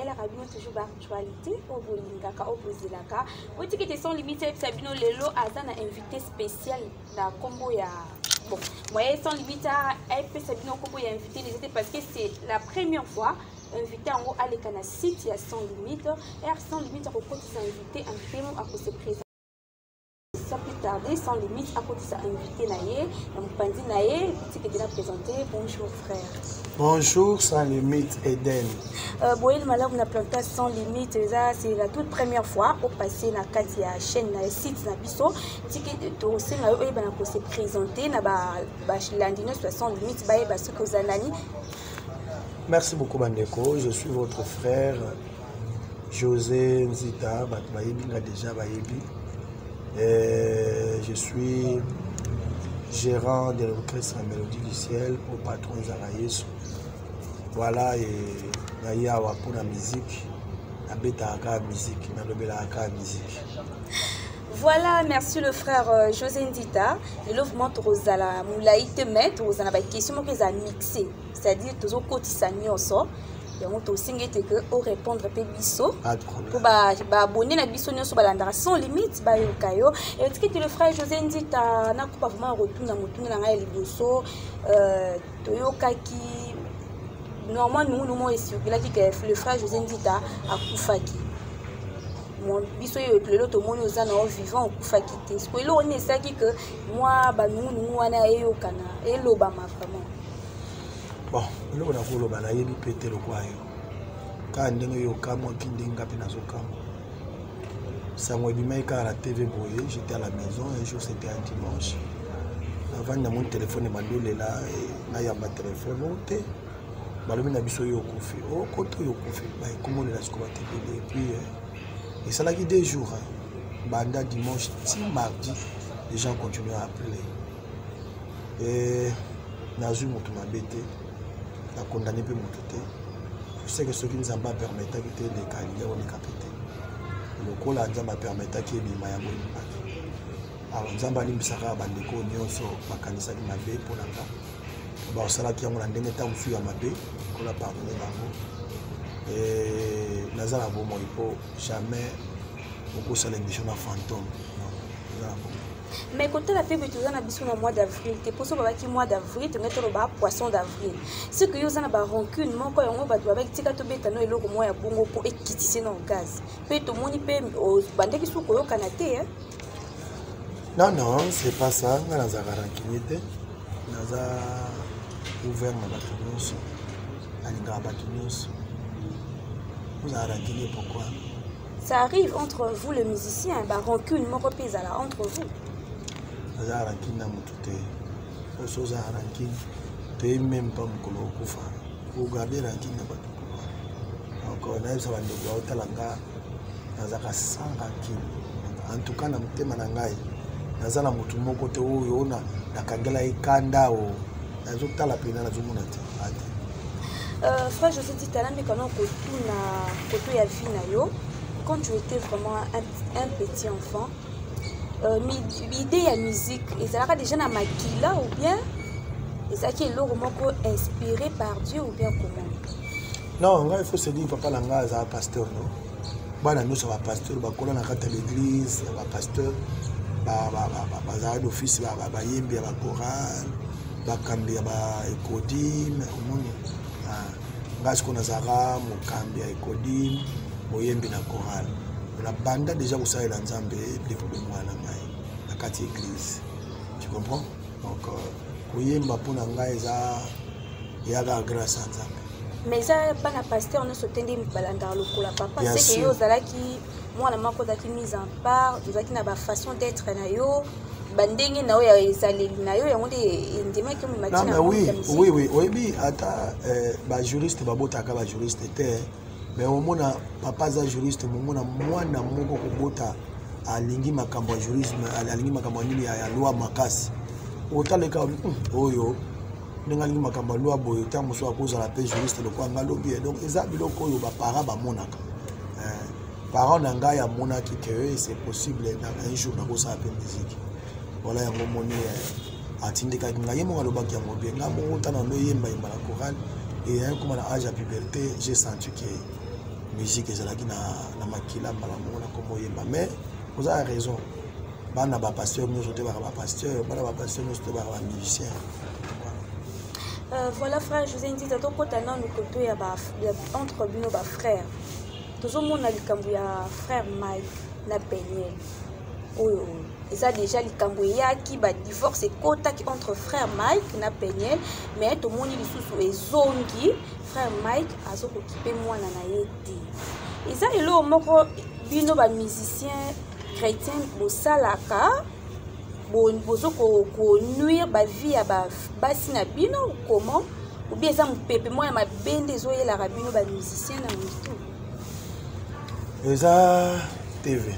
elle a rabino toujours d'actualité au bolingaka au bozilaka oti que sans limite sabino lelo azana invité spécial na combo ya bon moi sans limite a peut sabino combo ya invité les étés parce que c'est la première fois invité en haut à l'écana site ya sans limite et sans limite à côté invité un film à cause se présenter sans plus tarder, sans limite, à côté de ça, invité Naye, Mpandi Naye, petit qui est déjà présenté. Bonjour frère. Bonjour, sans limite Eden. Boyel Malab na planté sans limite, c'est la toute première fois au passé na Katia chaîne na site na biso, ticket de tourser na eux ben pour se présenter na ba landino sans limite ba ba ce que vous anani. Merci beaucoup Bandeko, je suis votre frère José Nzita, Batbayebi nga déjà Bayebi. Je suis gérant de l'orchestre Mélodie du Ciel au patron Zaraïs. Voilà, et Nayawa pour la musique, la bêta à musique, la musique. Voilà, merci le frère José Ndita. Le mouvement Rosala Moulaïte met Rosana ba question que ça mixé, c'est-à-dire toujours cotisani en sort. Et on aussi que au répondre pe biso pour ba abonner na biso nyoso balandara sans limite ba yokayo et que le frère José Ndita na ko pas vraiment retourner na mutuna na ngai liboso toyokaki normalement nous mo esukila que le frère José Ndita akufaki mon biso yo lelo to moni oza na vivant akufaki te parce que lo on esaki que moi ba nous wana eyokana eloba ma vraiment. Bon, le on a voulu balayer du péter le quoi. Quand on est au camo, qui n'est pas dans le camo. Ça m'a dit à la TV boyé, j'étais à la maison, un jour c'était un dimanche. Avant de mon téléphone, je suis là, et il y a ma téléphone, je suis là, je suis là, au côté de comment on est là, et puis, et ça l'a dit 2 jours. Banda dimanche, mardi, les gens continuent à appeler. Et Nazou m'a bêté. La condamné peut monter. Je sais que ce qui nous a pas permis de quitter les candidats on est capté. Le col a déjà permis de quitter les Mayamo. Alors nous avons dit que ça va être un nyonso makanisa qui m'a bé pour la part. Bon ça là qui a mon andene ta usu ya mabe qu'on a pardonné bango. Et Nazara bon moi il faut jamais beaucoup ça l'émission à fantôme. Non. Mais quand la paix est dans le mois d'avril, tu peux savoir que mois d'avril, tu mets le poisson d'avril. Ce que vous avez rancune, mon corps, on va avec Tikato Betano et le mois à Bongo pour équiter dans le gaz. Peut tout le monde peut aux bandits qui sont au Canada. Non, non, c'est pas ça. Nous avons rancune. Nous avons ouvert ma bâtiment. Nous avons bâtiment. Vous avez rancune pourquoi? Ça arrive entre vous, le musicien, rancune, mon repère là, entre vous. Aza rancune na mutu te. Oso za rancune te même pas mukolo kufa. Vous gardez rancune na batu kufa. Donc na ça va ndeko otalanga nazaka sans rancune. En tout cas na mutema na ngai nazala mutu moko te oyo na nakangela ikanda o. Nazo tala pena nazo mona te. Frère José Ndita mais quand on na koto ya vie na yo quand tu étais vraiment un petit enfant l'idée de la musique, et ça a déjà dans Makila ou bien et ça qui est inspiré par Dieu ou bien comment? Non, il faut se dire papa langa est un pasteur non. Bah nous sommes pasteur, bah quand on a l'église, bah pasteur, bah d'office, bah yembi, bah chorale, bah cambi, bah écodim, au monde. Parce qu'on a zara, mon cambi, écodim, mon yembi na chorale. La bande déjà vous savez dans Zambé depuis moi la quartier église. Tu comprends? Donc kuyemba pour nanga eza yaga grâce à Zambé. Mais ça pas la pasteur on se tende balanda lokola papa c'est que yo zalaki moi la mako daki mise en part zalaki na ba façon d'être na yo bandenge na yo ya ezaleli na yo yango de ndema ki mu matina. Oui bi ata ba juriste ba botaka ba juriste te. Mais au moins papa za juriste mona mwana moko kobota alingi makambo ya jurisme alingi makambo nini ya loi makasi otaleka oyo ndingalingi makambo loi boyo ta muso akoza la paix juriste le kwa ngalobi donc eza biloko oyo ba para ba monaka parents na ngai ya monaki que c'est possible dans un jour na ko sa musique voilà yango moni atindika ngai mo ngalobaki yango bien ngamo tana no yemba yemba la chorale et comme à l'âge de puberté j'ai senti que musique ezalaki na makila mbala moko na kombo yemba mais vous avez raison bana ba pasteur nous sote ba pasteur bana ba pasteur nous sote ba musicien. Voilà frère José Nzi tato kotana no koto ya ba entre bino ba frère tozo mona likambo ya frère Mike na Peniel oyo eza déjà likambo yaki ba divorce ekotaki entre frère Mike na Peniel mais to moni lisusu ezongi frère Mike azokokipe mwana na ye te eza elo moko bino ba musicien chrétien bosalaka bozo ko nuire ba vie ya ba basi na bino comment ou bien ça mpepe moi ma bende zo yela ka bino ba musicien na mutu eza TV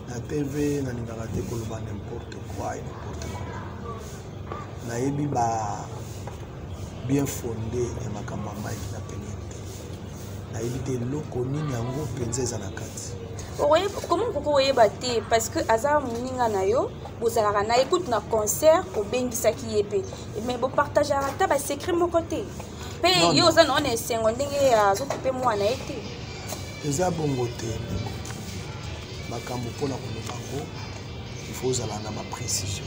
na TV na ningaka te koloba n'importe quoi et n'importe quoi na yebi ba bien fondé ya makambo ya Mike na Peniel na yebi te loko nini yango penza eza na kati. Comment vous voyez battre parce que Aza Mouninga Nayo, vous allez na écoute na concert au Bengisa qui est mais vous partagez à ta secret mon côté. Paye yo za on est sengondenge à s'occuper moi na été. Eza bongo te. Makambo pona ko bango il faut zala na ma précision.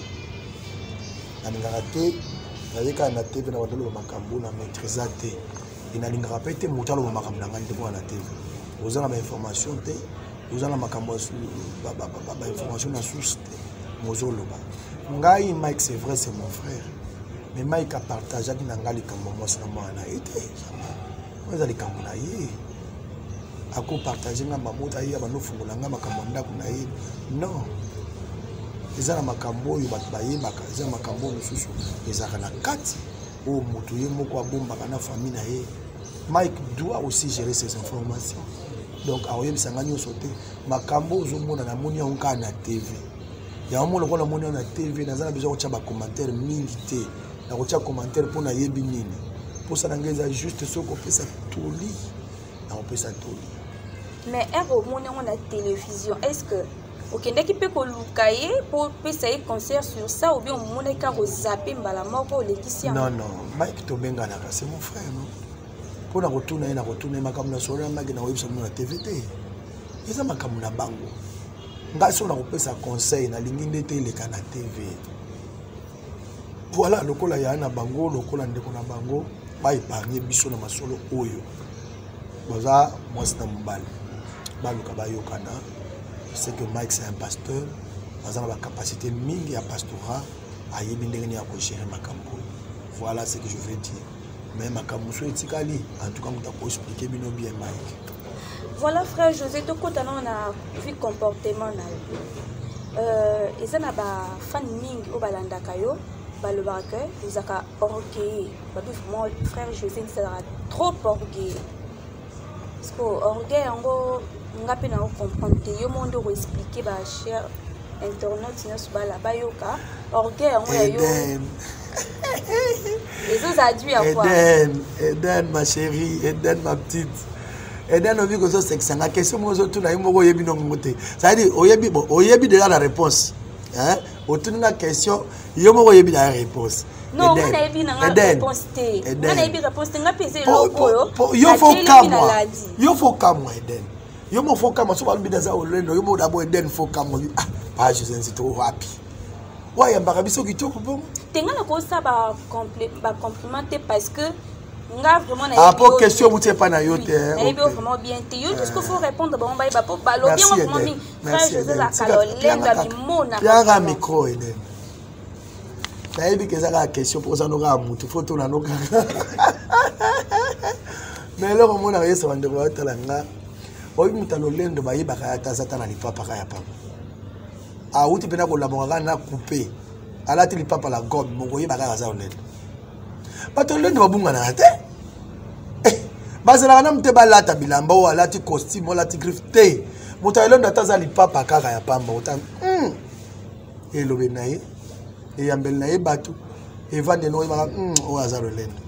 Na ngara te na na TV na wadolo makambo na maîtriser te. Ina lingara pe te mutalo makambo na ngandi ko na TV. Vous avez information te. Vous avez ma information à source Mozoloba. Ngai Mike c'est vrai c'est mon frère. Mais Mike a partagé avec Nangali comme moi c'est moi na été. Moi za likambo na ye. Ako partager na mamota ye ba no fungola nga makambo ndako na ye. Non. Eza na makambo yo bat baye baka eza makambo mususu ezaka na kati o mutu ye moko abomba kana famille na ye. Mike doit aussi gérer ses informations. Donc aoyem sangani sauté makambo ozomona na moni onka na TV ya mona ko na moni na TV nazana besoin ko tshaba commentaire mingi te na ko tshaba commentaire pour na yebi nini pour ça ngeza juste ce qu'on peut ça toli na on peut ça toli mais ero moni on a télévision est-ce que okende ki pe ko lukaye pour pesa e concert sur ça ou bien on mona ka ko zapper mbala moko lekisia non Mike to benga na c'est mon frère non pour na retourner makambo na solo na na website na TV te eza makambo na bango ngaso na kopesa conseil na lingi ndete eleka na TV voilà lokola ya na bango lokola ndeko na bango ba épargner biso na masolo oyo baza mwasi na mobali baluka bayokana c'est que Mike c'est un pasteur baza na ba capacité mingi ya pastorat ayebi ndenge ni ya ko gérer makambo voilà ce que je veux dire. Mais ma camoufle etikali en tout cas on t'a expliqué bien Mike. Voilà frère José to kota on a vu comportement na ezana ba fan mingi o balanda kayo ba le baraka ezaka orgueil ba vraiment frère José sera trop orgueil parce que orgueil ngo ngapi na comprendre te yo mondo ko expliquer ba cher internaute na subala ba yoka orgueil ngo ya yo. Les autres adultes à quoi? Eden, ma chérie, Eden, ma petite. Eden, on vit que ça, c'est que ça. La question, moi, tout le monde, oyebi non moté. Ça veut dire, oyebi déjà la réponse. Hein? Autour de la question, yomo oyebi la réponse. Non, on a ébi na réponse té. On a ébi réponse té. On a pesé l'eau. Yo faut calme. Yo faut calme, Eden. Yo mo faut calme. So, on bi dans ça au lendo. Yo mo d'abord Eden faut calme. Ah, pas je suis trop rapide. Ouais, y a un biso qui tourne bon. Tenga na ko ça ba complimenter parce que nga vraiment na. Ah pour question vous pas na yo te. Na yo vraiment bien te. Yo tout ce qu'il faut répondre bon ba pour balo bien vraiment mi. Frère José la calolenda mi mona. Ya micro ene. Na yebi que ça la question pour ça no ga mutu photo na no ga. Mais là on mona yeso wande ko talanga. Oyi mutalolendo ba yiba ka ta zata na lipapa ka ya papa. Ah outi pena ko labonga na couper ala ti lipapa la gomme moko yeba ka za onene bato lendo babunga na te bazela na mte balata bilamba o ala ti costume ala ti griffe te moto elendo ataza lipapa kaka ya pamba otan elobe na ye eyambeli na ye bato evande no yeba o azalo lendo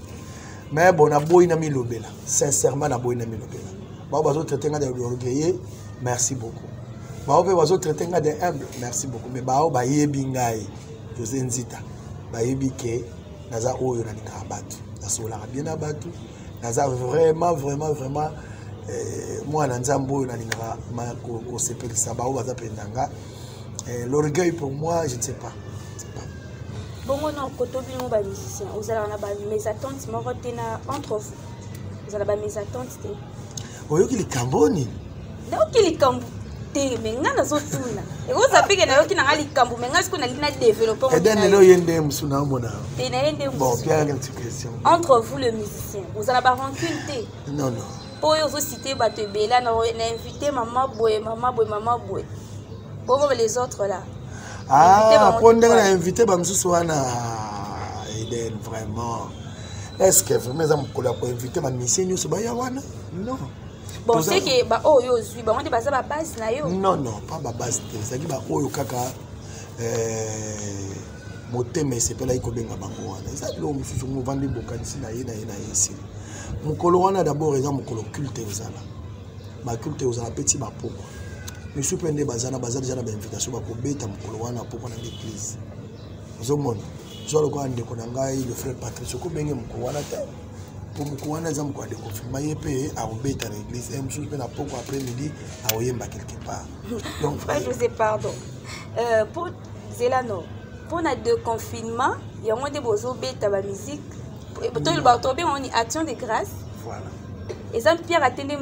mais bon na boy na mi lobela sincèrement na boy na mi lobela ba bazo traiter nga de orgueil merci beaucoup. Bah, on va traiter de humble, merci beaucoup. Mais bah, on va y bingai, José Nzita, bah y biquer, naza oyo na ninga abatu, na sola bien abatu, naza vraiment mwana nzambe oyo nalingaka kosepelisa bao baza pendanga. L'orgueil pour moi, je ne sais pas. Bon, non, quand on est un musicien, vous allez avoir mes attentes, entre vous. Vous allez avoir mes attentes. Oui, il est camboni. Non, il est camboni. Mais nga nazotuna eko zapike na yoki na likambo mais nga siko na lina développer et then lelo yende musuna mona et na yende bon bien une petite question entre vous le musicien vous allez pas rancune non pour vous citer bato bela na invité maman boy pour les autres là pour on a invité ba mususu wana Eden vraiment est-ce que vraiment ça mkola pour inviter ba musicien nyuso ba ya wana non. Bon, c'est que oh yo suis on dit ça base na yo. Non, pas ma base. C'est que oh kaka moteme c'est pas là iko benga bango wana. Ça lo mususu mo vendre bokanisi na ye ici. Mukolo wana d'abord eza mukolo culte ozala. Ma culte ozala petit ba poko. Mais supende bazana déjà na invitation ba ko beta mukolo wana poko na l'église. Ozomona. Zo lo ko ande ko ngai le frère Patrice ko benge mukolo wana ta. Pour me dire que confirmer payer à obéir à l'église et me souhaiter na poko après-midi à oyemba quelque part. Donc je vous ai pardon. Pour Zelano, pour na de confinement, il y a moins de beaux obéir à la musique. Toi il va tomber en action de grâce. Voilà. Et ça Pierre attendait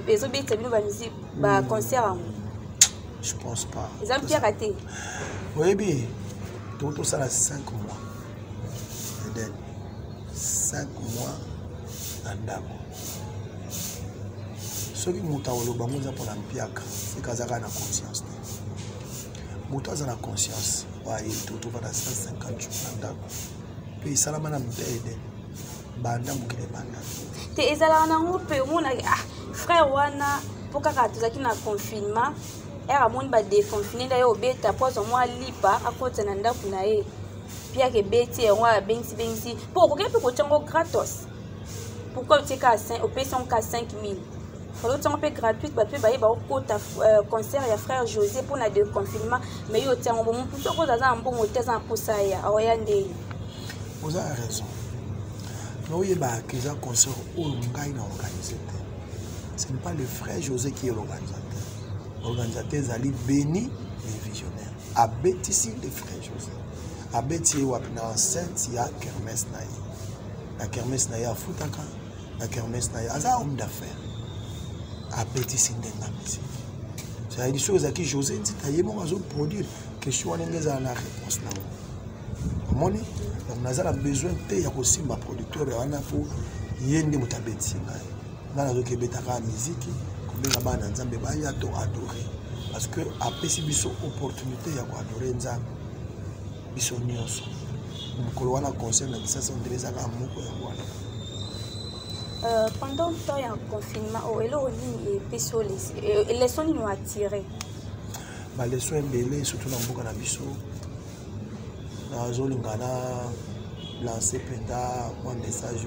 des obéir à la musique, bah concert. Je pense pas. Et ça Pierre raté. Oui bien. Tout ça là 5 mois. Et then 5 mois. Andako soki muta oloba ngoza pour la mpiaka c'est kazaka na conscience muta za na conscience wa tout va dans 150 jours andako puis salama na mtede banda mukile banda te ezala na ngope mona frère wana pokaka tuzaki na confinement era moni ba déconfiné da yo beta pozo moi lipa akota na ndako na ye pia ke beti wa bengsi pour ko kepe ko chango gratos. Pourquoi tu es à 5 au PC on à 5000 alors tu es gratuit bah tu vas concert ya frère José pour la de confinement mais yo tiens on bon pour ko za un bon hôtel en pour ça ya oyande vous avez raison non il ba que ça concert au ngai na organiser ce n'est pas le frère José qui est l'organisateur Zali béni les visionnaires à Bétissi le frère José à Béti ou na enceinte il y a kermesse na la kermesse na ya futaka la kermesse na ya aza homme d'affaires à petit sindenga musique ça dit choses qui José dit tailler mon azo produire question wana ngeza na réponse na moni donc naza na besoin te ya ko simba producteur wana pour yende mutabeti ngai ngana zo kebetaka musique ko benga bana nzambe ba ya to adorer parce que a pesi biso opportunité ya ko adorer nzambe biso nyonso mukolo wana concert na bisasa ndeleza ka moko ya wana. Pendant le temps en confinement, les leçons nous attiré. Les leçons belées, surtout dans le na biso. Zolingana lancé un message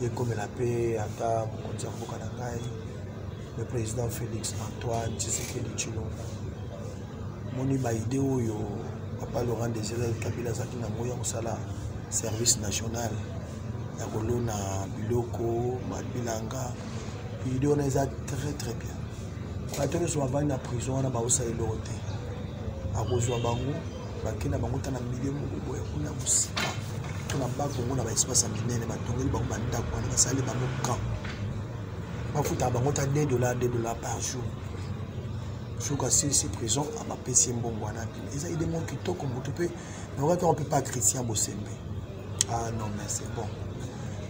de comme la paix à le président Félix Antoine Tshisekedi Tshilombo. Moni ba idée oyo papa Laurent Désiré Kabila Zakina Moya Musala service national. Ya kolona biloko bilanga idée on est très bien quand on est avant na prison na ba osailo te akozwa bango bakina bango tana milieu moko kuna musika tuna bako na ba espace minene batongeli bango banda kwa na sali bango camp bafuta bango ta $2 par jour jusqu'à 6 prison à ma PC mbongo wana ils a idée mon kitoko moto pe na on peut pas Christian Bosembe ah non mais c'est bon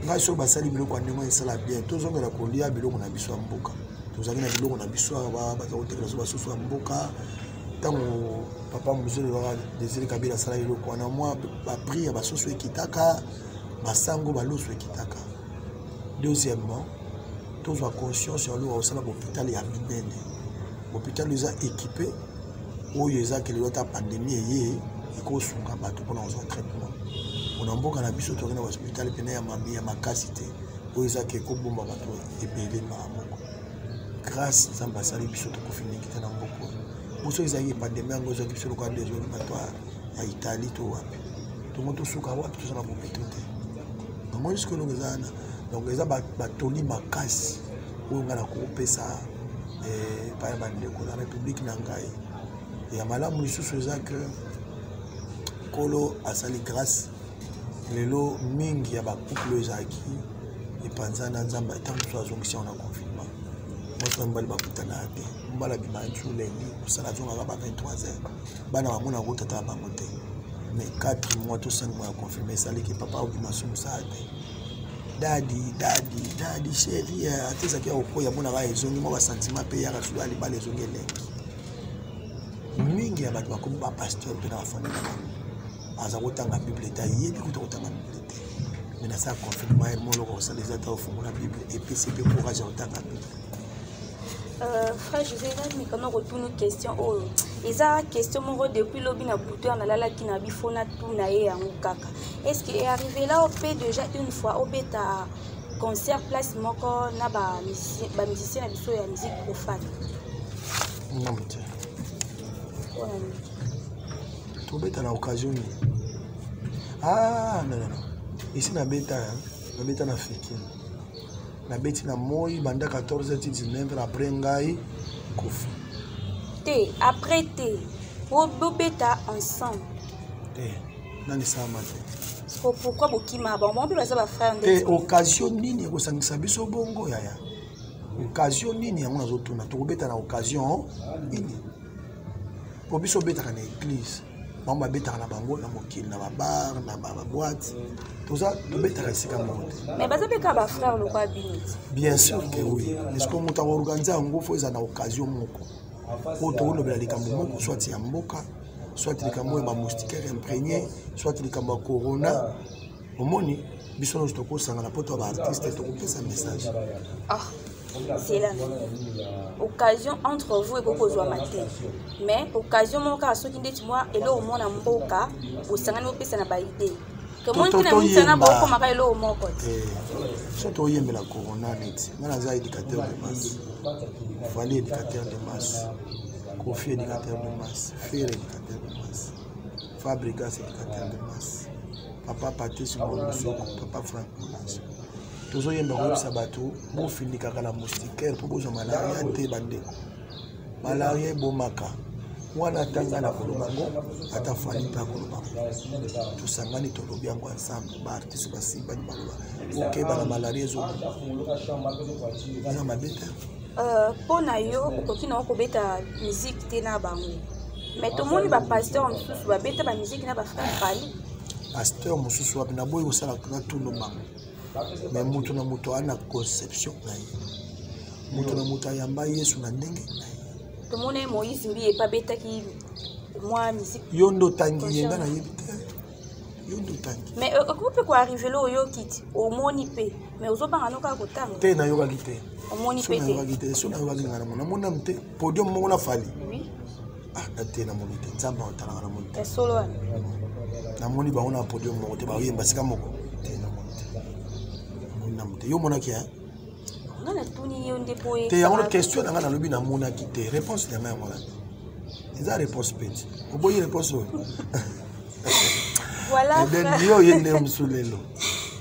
ngai so basali biloko ndenge esala bien tozongela kolia biloko na biso ya mboka tozali na biloko na biso ba bazaotekela so basusu ya mboka tango papa muzele wa Désiré Kabila sala biloko wana moi ba prière basusu ekitaka basango baloso ekitaka. Deuxièmement tozwa conscience sur lo osala hôpital ya minene hôpital eza équipé oyo eza ke lota pandémie ye ikosunga bato pona ozwa traitement. On a mboka na biso to na hospital pena ya mami ya makasite oza ke ko bomba bato ebele mako grâce nzamba sali biso to kofini kita na mboko boso ezali pandemie ngozo ki biso ko ande zo bato ya Italie to wapi to moto suka wapi to sana bopeto te donc moi jusque lo ngezana donc eza batoli makasi oyo nga nakopesa epai ya bandeko na république na ngai ya malamu lisusu eza ke kolo asali grâce lelo mingi ya bacouple ezalaki epanza na nzambe ntango mosusu azongisi yango na confinement moto mibali bakutana te mbala bimanju lendi kosala azongaka ba 23h bana bamona kotata na bango te mais 4 mois to 5 mois ya confirme esaliki papa obima sumosala te dadi chéri atezaki ya kokoya monaka ezongi mwa basentiment mpe yaka solo ya libala ezongi elengi mingi ya bato bakomi bapasteur mpe na bafamile na bango aza kotanga bible te ayebi kuta kotanga bible te mais nasala confinement ye moloko kosala eza ta ofungola bible epesi mpe courage ya kotanga bible. Frère José, mais quand on retourne une question, et ça question mon depuis l'obi na bouton na la qui na bifona tout na ye en kaka. Est-ce qu'il est arrivé là au pays déjà une fois au bêta concert place moko na ba musicien na biso ya musique profane? Non mais tu bêta na occasion. Ah non. Ici na bêta na fiki. Na beti na moi banda 14h19 après ngai kofi te après te bo beta ensemble te nani sama te pourquoi bokima bon pe baza ba frère ndé occasion nini ko sangisa biso bongo yaya occasion nini yango nazotuna to beta na occasion nini po biso beta na église mama beta na bango na mokili na babar na ba boîte tout ça to beta na sika monde mais baza pe ka ba frère lo kwa biniti bien sûr que oui est-ce que muta organiser ngo fo eza na occasion moko po to lobela likambo moko soit ya mboka soit likambo ya moustiquaire imprégné soit likambo ya corona omoni biso no to ko sanga na poto ba artiste to ko pesa message c'est la occasion entre vous et Bokozwa Matin. Mais occasion mon cas ce qui dit moi et là au monde en mboka au sangani opesa na ba idée. Que mon qui na mutana ba ko maka elo mo côté. Surtout yembe la corona net. Ngana za éducateur de masse. Fali éducateur de masse. Kofi éducateur de masse. Fer éducateur de masse. Fabrigas éducateur de masse. Papa Patrice Ngolo, papa Franck Monas. Toujours yemba ko sabato bo fini kaka la moustiquaire pour bozo malaria te bandeko. Malaria bomaka. Wana tanga na kolobango ata fali pa kolobango. Tusangani tolobi yango ensemble ba artiste ba simba ni baloba. OK ba la malaria zo. Wana mabeta. Pona yo okokina okobeta musique te na bango. Mais tout monde ba pasteur mususu ba beta ba musique na ba frère fali. Pasteur mususu wa na boyo sala ka tuno bango. Mais mutu na mutu ana conception na ye mutu na mutu ayamba Yesu na ndenge na ye to mona Moïse mbi e pa beta ki moi musique yondo tangi yenga na yebite yondo tangi mais ko pe ko arriver lo yo kiti o moni pe mais ozobanga no ka kotanga te na yoka kite o moni pe te yoka kite so na yoka ngana mona mona mte podium mo na fali oui ate na moni te nzamba otala na moni te solo na moni ba ona podium mo te ba yemba sika moko te na moni te yo mona kia ngana tuni yo ndepoye te yango question na ngana lobi na mona kite réponse na ngana mona eza réponse peti oboyi réponse voilà yo yende msulelo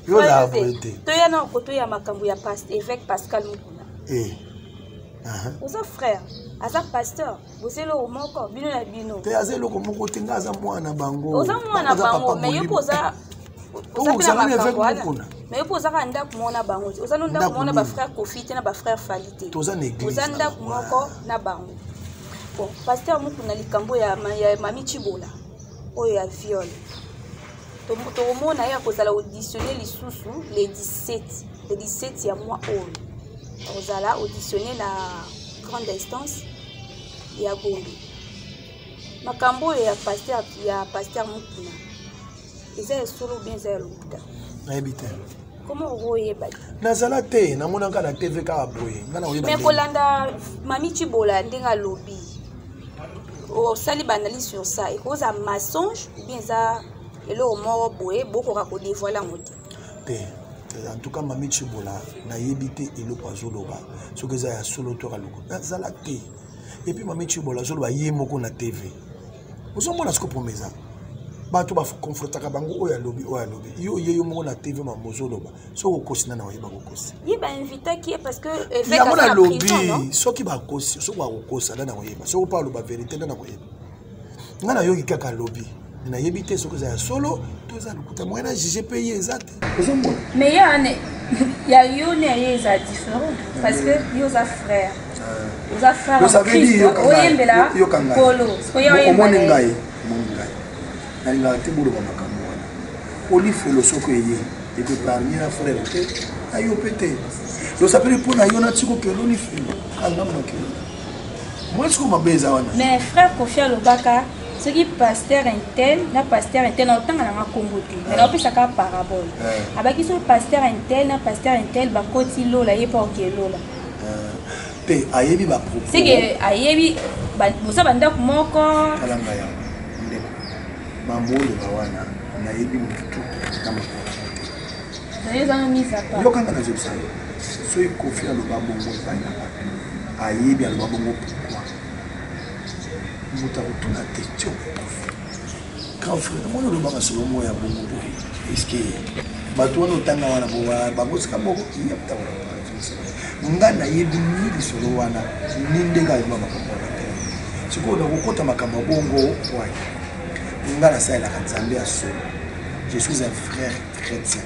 yo la voté to ya na koto ya makambo ya évêque Pascal Mukuna oza frère aza pasteur bozelo o moko bino na bino te azelo ko moko tinga aza mwana bango oza mwana bango mais yo poza mais yo poza ka ndako mona bango oza no ndako mona ba frère Kofi te na ba frère Falite toza na église oza ndako moko na bango bon pasteur Mukuna likambo ya mami Chibola oyo ya viol to mona ya kozala auditionner lisusu le 17 ya mois oyo ozala auditionner na grande instance ya Gombe makambo ya pasteur Mukuna eza solo bien za lokuta na ebite comment oyeba nazala te namona nga na TV ka boye nga na oyeba mais kolanda mami Chibola ndenga lobi o sali banali sur ça et cause à mensonge bien za elo mo boye boko ka ko dévoiler ngote te en tout cas mami Chibola na yebite elo kwa zoloba soki za ya solo to ka loko nazala te et puis mami Chibola zoloba ye moko na TV ozomona siko promesa bato ba confrontaka bango oya lobi yo yeyo moko na TV ma mozoloba soko kosina na wayeba kokosi ye ba invité qui parce que ya mona lobi soki ba kosi soko ba kokosa na wayeba soko pa loba vérité na wayeba ngana yoki kaka lobi na yebite soko za solo toza lukuta mwana juger payer ezate mais ya yo ne yeza différent parce que yo za frère za frère yo kanga polo omoni ngai nalinga te bolo makambo wana oli philosophe ye et que parmi la frère te ayo pété lo sapeli pona yo na tiko ke lo ni filo kanga mo ke moi ce que mabeza wana mais frère Kofi Lobaka ce qui pasteur intel na pasteur intel na tanga na Congo te mais on peut ça ka parabole abaki so pasteur intel na pasteur intel ba koti lola ye pa okelola pe ayebi ba propos c'est que ayebi ba bosa banda moko kalanga ya bambolo bawana na yebi mutu na makolo D'ailleurs, mise à part. Yo kanga na zebisa. So Kofi aloba bongo bana. Ayebi aloba bongo pourquoi. Muta kutuna question. Quand frère, moi le baba solo moya bongo boy. Est-ce que bato wana tanga wana boba bagosika moko iya ptawa. Ngana yebi ni solo wana nindenga yo mama komona. Siko na kokota makambo bongo ouais. Ngana ça la Nzambe a solo. Je suis un frère chrétien.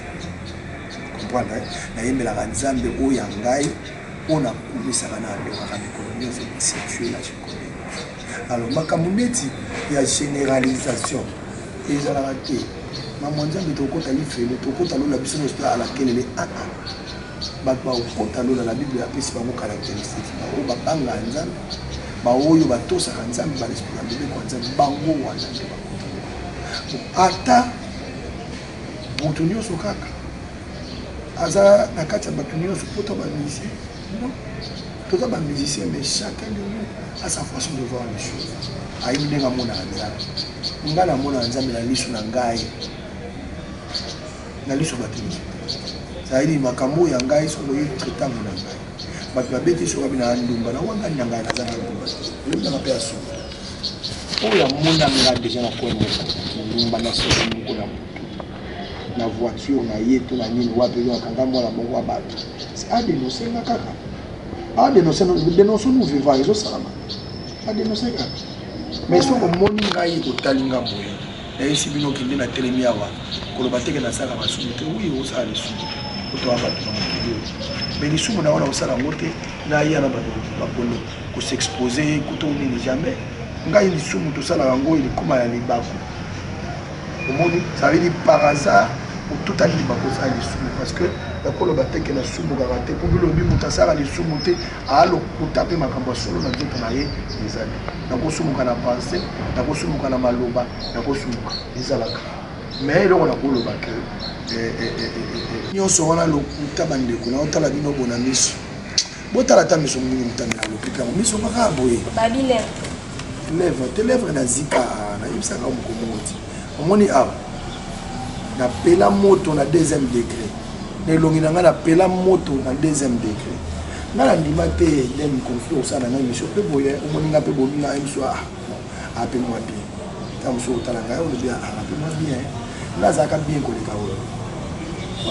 Comprendre na yembela Nzambe o ya ngai ona kumisaka na ndo ka mikolo nyonso situé na chikolo. Alors makambo neti ya généralisation ezala te mama Nzambe tokota lifelo tokota lola biso no à laquelle les bato ba okota lola la Bible apesi bango caractéristique ba o babanga Nzambe ba oyo batosaka Nzambe ba l'esprit ya Bible kwa Nzambe bango wana nde bakota ata mutu nyonso kaka aza na kati ya bato nyonso poto ba musicien non toto ba musicien mais chacun de nous a sa façon de voir les choses ayi ndenga mona Nzambe ngala mona Nzambe na liso na ngai na liso batini zaidi makambo ya ngai so boye tretango na ngai bato babeti so kabina ndumba na wanga na ngai na zanga ndumba le na pea so oya mona nga déjà na kwa ndumba na so mko na voiture na yeto na nini wapi yo akanga mwana bongo abato a dénoncer na kaka a dénoncer nous vivants ils osama a dénoncer kaka mais so ko moni ngai ko talinga boye na isi bino kinde na telemi awa ko ba teke na sala basumu te oui o sala su ko to abato na mokili mais les sumu na wana osala ngote na ya na bato ba kono ko s'exposer ko to nini jamais ngai ni sumu to sala ngo ili kuma ya libako omoni ça veut dire par hasard pour tout à l'heure parce que la coloba teke na sumu garate pour le lobi mutasara les sumuté à lo taper makambo solo na nzoto na ye ezali na ko sumuka na penser na ko sumuka na maloba na ko sumuka ezalaka mais le on a koloba que nyonso wana lo kutabande ko na otala bino bona miso botala ta miso mungu mutamela lo pika miso maka boye babile lèvre na zika na yusaka mukomoti omoni awa na pela moto na deuxième degré na elongi na nga na pela moto na deuxième degré nga na ndima te dem conflit osala na mission pe boye omoni nga pe bobi na mission ape moi bien ta muso otala nga o bien ape moi bien na zaka bien koleka oyo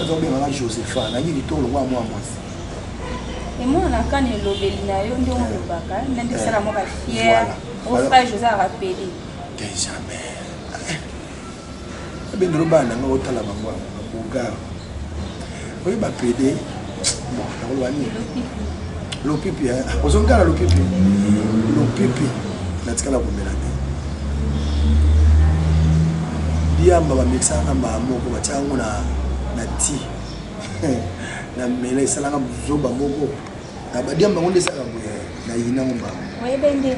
ozo bien nga Josepha na yili to lo wa moi mwasi et moi na kan elobeli na yo ndio ngobaka na ndisala mo ba fier au frère Joseph a rappelé que jamais ben de l'obana nga otala bango boga oyi ba pede bon na kolwani lo pipi ozongala lo pipi na tikala komela te diamba ba mixa na ba moko ba changu na ti na mela isalanga zoba moko na ba diamba ngonde saka boye na yina ngomba oyebende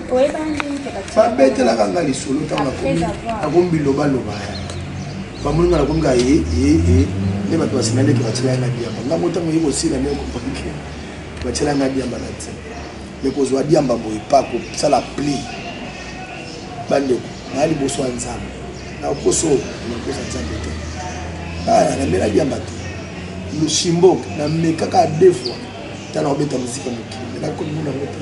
ba betela kanga lisolo tanga komi akombi loba bamulinga na konga ne bato basinale ke batela na diamba nga motango yiko sila ne ko panke batela na diamba na ti le ko zwa diamba boy pa ko sala pli bande na ali boso Nzambe na koso Nzambe te na mela diamba te le shimbo na me kaka deux fois tana obeta muzika mokili na ko mona ngota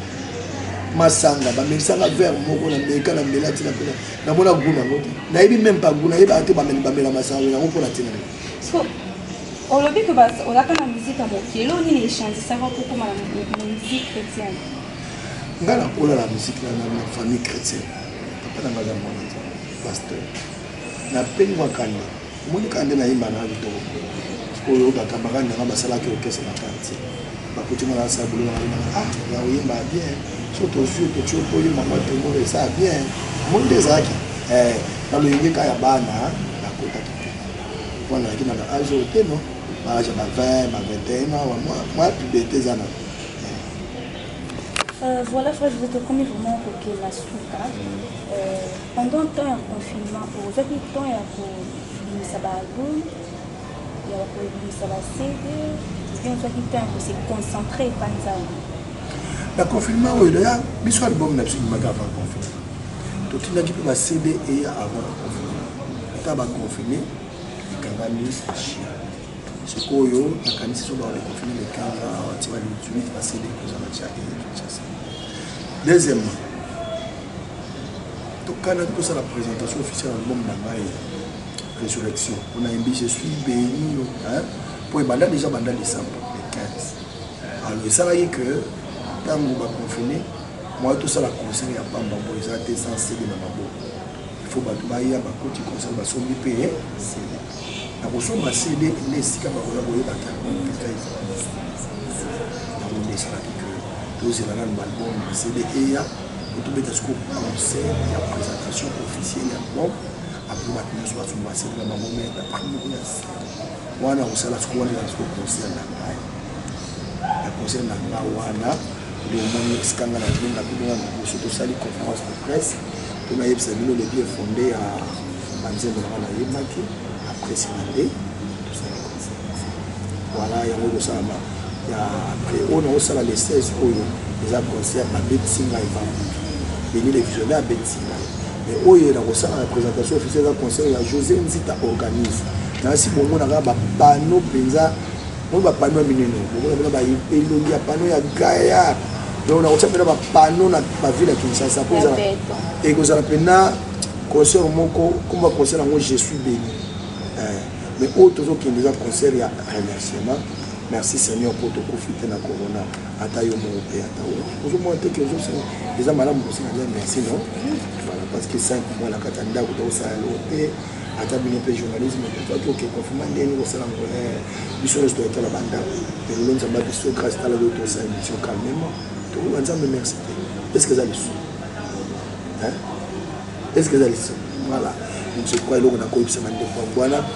masanga bamesanga verre moko na meka na mbela tina pena na mona guna ngote na yebi même pas guna yeba ate bamela masanga na ngopona tina so on le dit que on a quand la musique à mokielo ni les chants ça va beaucoup mal la musique chrétienne ngala kola la musique na famille chrétienne papa na mazambo pasteur na peni wakanda moni kande na yimba na bitoko oyo bakabaka na basala ki okese na quartier bakutima na sabulo na ya yimba bien surtout sur to chopo yimba ma tembo ça bien monde zaki na lo yinga ya bana na kota ki wana kina na ajo teno ba ja ba 20 ba 21 moi puberté zana. Voilà, frère, je vais te promettre vraiment que la souka, pendant le temps de confinement, vous avez le temps pour l'Imisabagoun, il y a pour l'Imisabaséde, et bien vous avez le temps pour se concentrer. Le confinement, oui, d'ailleurs, l'histoire de l'album n'a absolument pas avant le confinement. Tout le monde qui peut céder et avant le confinement. Quand on va confiner, quand on va mis le chien. Ce qu'on a, la canisse sur le confinement, le 15 ans, on va le 18, on va céder pour ça, deuxièmement, quand on a la présentation officielle de l'album de Résurrection, on a dit je suis béni pour les bandes déjà bandé décembre, le 15. Alors, ça veut dire que quand on va confiner, moi tout ça la conseil à pas mambo, ils ont été censés de mambo. Il faut battre bailler à côté conseil va sommer payer. La consomme va céder les sika va collaborer avec la tous les albums CD et ya tout le concert la présentation officielle album après maintenant soit sur ma scène la maman mais après wana usala sikuwa na concert la concert na wana le moment skanga na tunga tunga surtout sali conférence de presse on a yebisa bino le bien fondé à Banzembo na yemaki après Sinandé tout ça voilà ya ngo ça après on a aussi les 16 oyo les concert à Betsinga et Béni les visionnaires à Betsinga mais oyo na ça la présentation officielle du concert ya José Nzita organise na si bon on a ba panneau penza on ba panneau mineno on ba elongi ya panneau ya Gaïa donc on a aussi ba panneau na ba ville ya Kinshasa pour ça et que ça pena concert moko comme concert ngo je suis béni mais autres qui déjà concert ya remerciement. Merci Seigneur pour te profiter de la corona. Atayo mon père, atayo. Vous montez que les amalams aussi merci non. Voilà parce que 5 mois la katanda ou dans ça l'autre. Atabino pe journalisme toi qui confirme ndeni au salam mission de doit être la banda. Mais l'on s'en bat sur grâce à la autre ça mission calmement. Tout le monde me merci. Est-ce que ça le sou? Hein? Est-ce que ça le sou? Voilà. Donc je crois qu'on a quoi ça m'a dit voilà.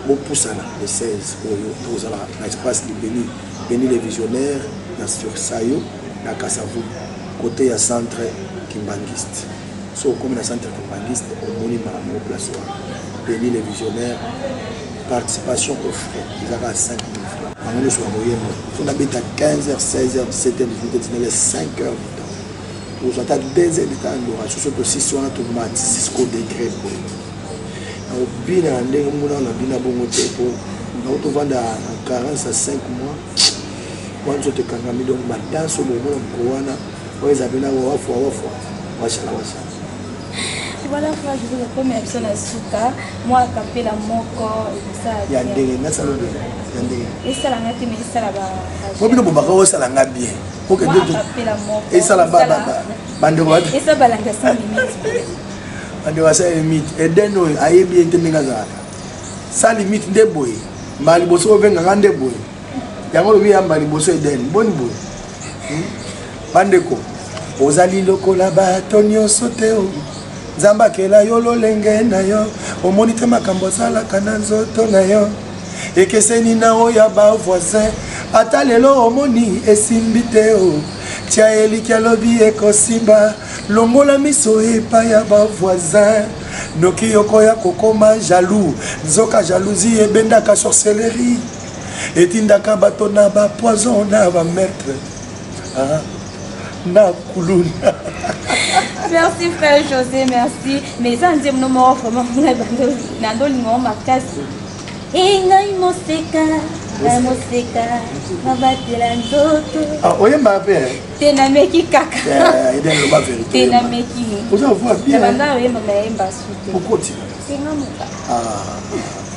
Bon pour ça les 16 pour l'espace de Béni les visionnaires sur Sayo na Kasavu côté à centre Kimbangiste so comme na centre Kimbangiste on moni ma place Béni les visionnaires participation aux frais ils avaient 5 000 francs on est sur moyen on habite à 15h 16h 17h 18h 5h du temps pour ça 2 heures de temps sur 6 on a tout le monde 6 degrés au bien en ndenge mona na bina bongo te po na to vanda en carence à 5 mois moi je te kangami donc matin so mo mona ko za bina wa fwa washa voilà frère je vous promets personne à suka moi capé la moko et ça ya ndenge na salo de ya ndenge et ça la ngati mais ça la ba ko bino bomba ko sala nga bien ko ke deux et ça la ba bande ko et ça balanga sans limite and there was a limit and then no I be entending za sa limite de boy mbali boso venga ngande boy yango bi mbali boso eden bon boy bandeko ozali lokola batonyo soteo nzamba kela yo lolenge na yo omoni te makambo sala kana nzoto na yo ekeseni na oya ba voisin ata lelo omoni esimbi te o tia eliki alobi ekosimba longola miso epai ya ba voisin noki yokoya kokoma jaloux nzoka jalousie ebendaka sorcellerie etindaka bato na bapoison na bametre na kuluna. Merci frère José, merci. Mais ça, on nous vraiment nando lingo makasi. Engai moseka, moseka mabatela nzoto oyemba pe tena meki kaka eden loba vérité tena meki vous en voit bien banda oyemba mayemba sute pourquoi tu tenga muka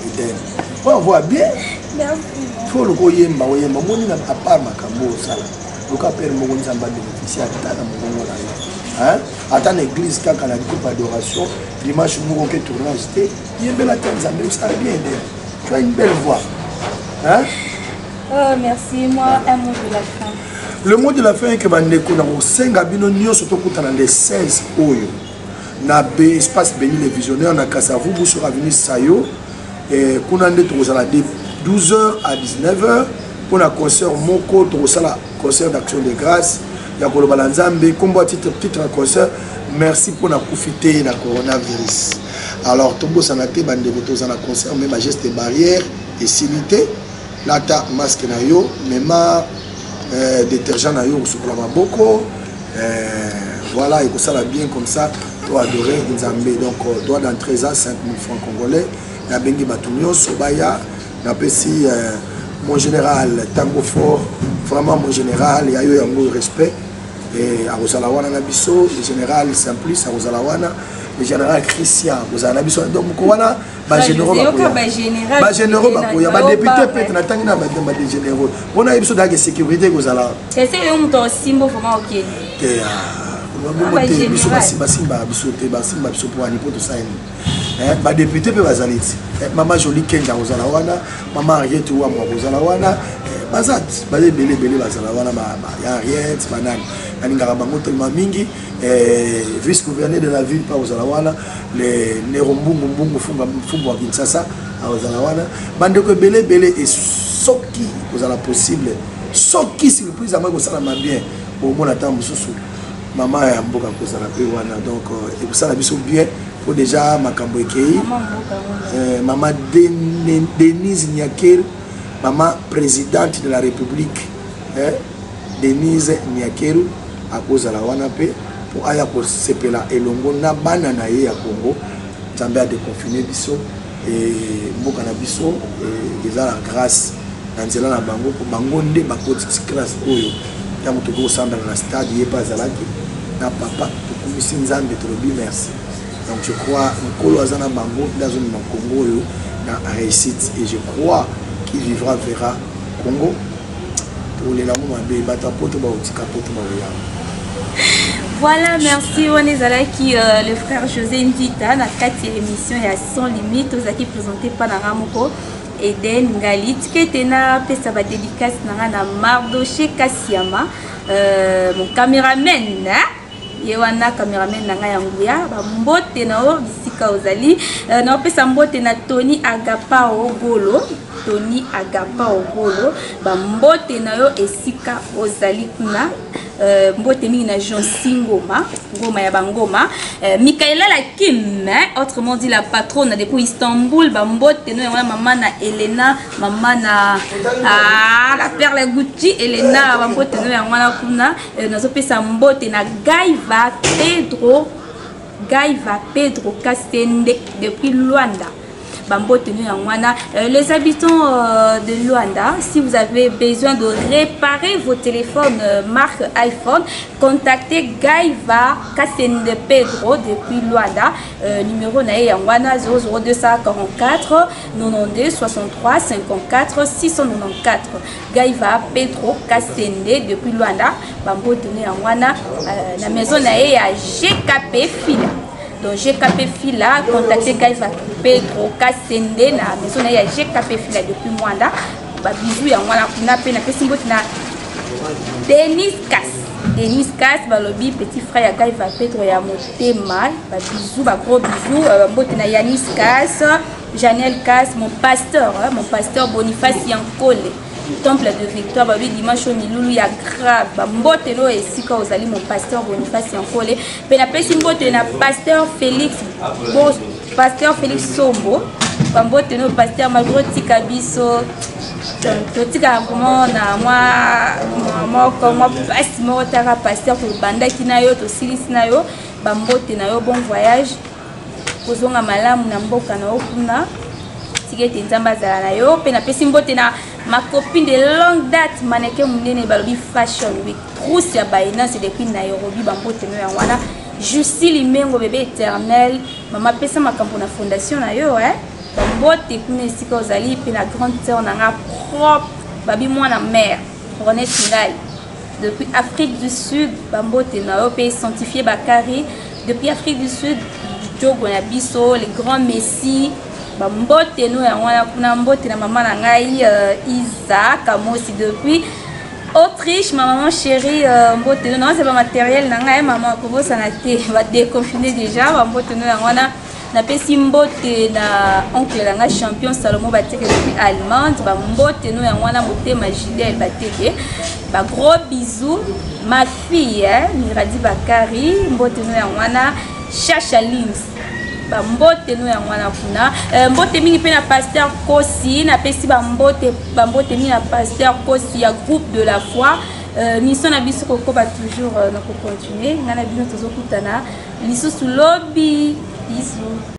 eden on voit bien merci faut le koyemba oyemba moni na à part makambo sala loka père moko nzamba bénéficier ata na mongo na yo hein ata na église kaka na groupe adoration dimanche moko ke tournage te yembela tanzambe ça bien eden tu as une belle voix hein. Oh, merci. Moi, un mot de la fin. Le mot de la fin est que Bandeko na Osenga Bino Nyo surtout dans les 16 Oyo. Na B espace béni les visionnaires na Kasavubu sur avenue Sayo et Kunande Tozala de 12h à 19h pour un concert Moko Tozala concert d'action de grâce. Ya Koloba Nzambe combo titre concert. Merci pour na profiter na coronavirus. Alors Tombo Sanate Bandeko Tozala concert mais ma geste barrière et civilité. Lata masque na yo, mema détergent na yo sur la maboko. Voilà, et ça la bien comme ça, toi adorer Nzambe. Donc, droit d'entrée à 5 000 francs congolais. Na bengi batunyo, sobaya, na pesi mon général Tango Fort, vraiment mon général, et ayo yango respect. Et à Rosalawana Nabiso, le général Simplice à Rosalawana. Le général Christian, vous avez un donc voilà, généraux, généraux, il y a des députés peut-être n'attendent pas des généraux. On a besoin de sécurité vous allez. C'est ça un ton symbole vraiment ok. Ba député peut bazali. Maman Jolie Kenga Rosalawana, maman Ariette ou moi Rosalawana, bazat, bazé belé Rosalawana, ya Ariette, banane. Aningara bango tellement mingi vice-gouverneur de la ville par Rosalawana, les Nerombungu Mbungu Fumbo à Kinshasa à Rosalawana, bande que belé et soki vous allez possible, soki si le plus à moi vous allez bien au moins attend mususu. Maman est en boka pour la péwana donc et pour ça la biso bien pour déjà makambo ekei maman Denise Niakel maman présidente de la République Denise Niakel à cause de la Wanape pour aller pour sepela elongo na bana na ye ya Congo Nzambe a déconfiné biso et mboka na biso et ils ont la grâce dans nzela na bango pour bango nde bakoti grâce oyo ya moto ko samba na stade ye pas zalaki na papa pour kumisi Nzambe tolobi merci. Donc je crois Nkolo azana bango dans une Congo oyo na réussite et je crois qu'il vivra verra Congo pour les lamour mabe bata poto ba otika poto ba ya. Voilà, merci Wanezalaki, le frère José Ndita, na 4e émission et à Sans Limite, aux acquis présentés par Naramoko, Eden Ngalit, qui était na pesa ba dédicace na Mardoché Kassiama, mon caméraman, Yewana caméraman na Yanguya, ba mbote na o bisika ozali, na pesa mbote na Tony Agapa Ogolo. Tony Agapa Ogolo, ba mbote na yo esika ozali kuna mbote mingi na Jean Singoma, ngoma ya bangoma, Michaela Lakim, autrement dit la patronne depuis Istanbul, ba mbote no ya mama na Elena, mama na la perle Gucci, Elena ba mbote no ya mwana kuna, nazo pesa mbote na Gaiva Pedro Kastende depuis Luanda. Les habitants de Luanda, si vous avez besoin de réparer vos téléphones marque iPhone, contactez Gaiva Kassende Pedro depuis Luanda. Numéro Yangwana 00244 92 63 54 694. Gaiva Pedro Kassende depuis Luanda. Bambo tenu Yangwana la maison à GKP Fila. Donc GKP Fila, contactez Gaiva Pedro Kassende na maison na GKP Fila depuis Mwanda. Ba bisou ya mwana kuna pe na pesi mboti na Denis Kass balobi petit frère ya Gaiva Pedro ya motema. Ba bisou ba gros bisou mboti na Yanis Kass, Janel Kass, mon pasteur Boniface Yankole. Temple de Victoire, bah oui, dimanche au Milulu, il y a grave. Mbote no et sika ozali mon pasteur Boniface Yankole. Penapesi mbote na pasteur Félix Sombo. Mbote no pasteur Magro Tikabiso. Totika comment na moi comme passe mo tara pasteur pour banda kinayo to silis nayo. Mbote na yo bon voyage. Kozonga malamu na mboka na okuna. tikete nzamba zala na yo pe na pesi mbote na ma copine de longue date mannequin munene balobi fashion week trousse ya bainance depuis Nairobi bambote no ya wana Jussi Limengo bébé éternel mama pesa makambo na fondation na yo bambote kuna esika ozali pe na grande sœur na nga propre babi mwana mère René Tingai depuis Afrique du Sud bambote na yo pe sanctifié Bakari depuis Afrique du Sud Togo na biso les grands messi bambote no ya wana kuna mbote na mama na ngai Isaac Amosi depuis Autriche ma maman chérie mbote no non c'est pas matériel na ngai maman ko bosa na te va déconfiner déjà bambote no ya wana na pesi mbote na oncle na ngai champion Salomon bateke depuis Allemagne bambote no ya wana motema Gilles bateke ba gros bisous ma fille Miradi Bakari mbote no ya wana Chacha Lims bambote no ya mwana kuna mbote mingi pe na pasteur Kosi na pesi bambote mingi na pasteur Kosi ya groupe de la foi mission na biso ko ba toujours na ko continuer ngana bino tozokutana lisusu lobi bisous.